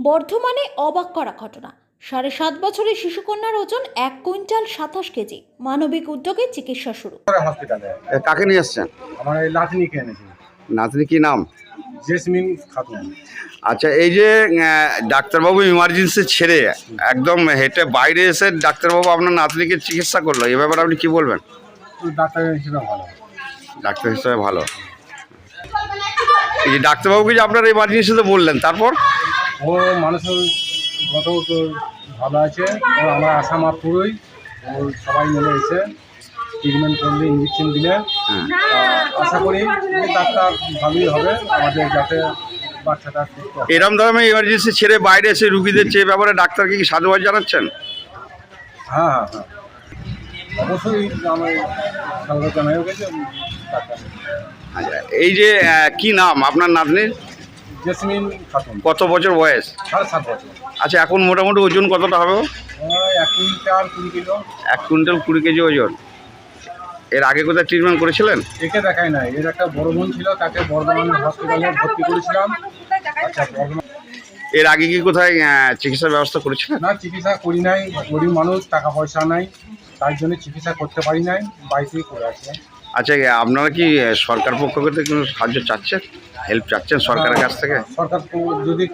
বর্ধমানে অবাক করা ঘটনা। 7.5 বছরের শিশুকন্যার ওজন 1 কুইন্টাল 27 কেজি। মানবিক উদ্যোগে চিকিৎসা শুরু। হসপিটালে কাকে নিয়ে আসছেন? আমার এই লাঠনিকে এনেছি, নাতনি কি নাম? জেসমিন খাতুন। আচ্ছা, এই যে ডাক্তারবাবু ইমার্জেন্সি ছেড়ে একদম হেঁটে বাইরে এসে ডাক্তারবাবু আপনার নাতনিকে চিকিৎসা করলো, এ ব্যাপারে আপনি কি বলবেন? ডাক্তার হিসেবে ভালো। ডাক্তার হিসেবে ভালো। এই যে ডাক্তারবাবুকে যে আপনার ইমার্জেন্সিতে বললেন, তারপর ও মানুষের গত তো ভালো আছে, ও আমার আশা মাত্রই ও সবাই মিলে এসে ট্রিটমেন্ট করলে, ইঞ্জেকশন দিলে আশা করি যে ডাক্তার ভালোই হবে আমাদের, যাতে বাচ্চাটা সুস্থ হয়। এরম ধরনের ইমার্জেন্সি ছেড়ে বাইরে এসে রুগীদের চেয়ে ব্যাপারে ডাক্তারকে কি সাধুবাদ জানাচ্ছেন? হ্যাঁ হ্যাঁ হ্যাঁ, অবশ্যই আমার সঙ্গে জানাই গেছে ডাক্তার। আচ্ছা, এই যে কি নাম আপনার নাতনির? জেসমিন খাতুন, কত বছর বয়স? 7.5 বছর। আচ্ছা, এখন মোটামুটি ওজন কতটা হবে? ওই 1 কুইন্টাল 20 কিলো। 1 কুইন্টাল 20 কেজি ওজন। এর আগে কোথায় ট্রিটমেন্ট করেছিলেন? একে দেখাই নাই, এর একটা বড় বোন ছিল, তাকে বর্ধমান হসপিটালে ভর্তি করেছিলাম। আচ্ছা, বর্ধমান এর আগে কি কোথায় চিকিৎসার ব্যবস্থা করেছিলেন? না, চিকিৎসা করি নাই, গরিব মানুষ, টাকা পয়সা নাই, তাই জন্য চিকিৎসা করতে পারি নাই, বাড়িতেই করে আসলাম। আচ্ছা, আপনারা কি সরকার পক্ষ থেকে কোনো সাহায্য চাচ্ছেন, হেল্প চাচ্ছেন সরকারের কাছ থেকে? সরকার তো যদি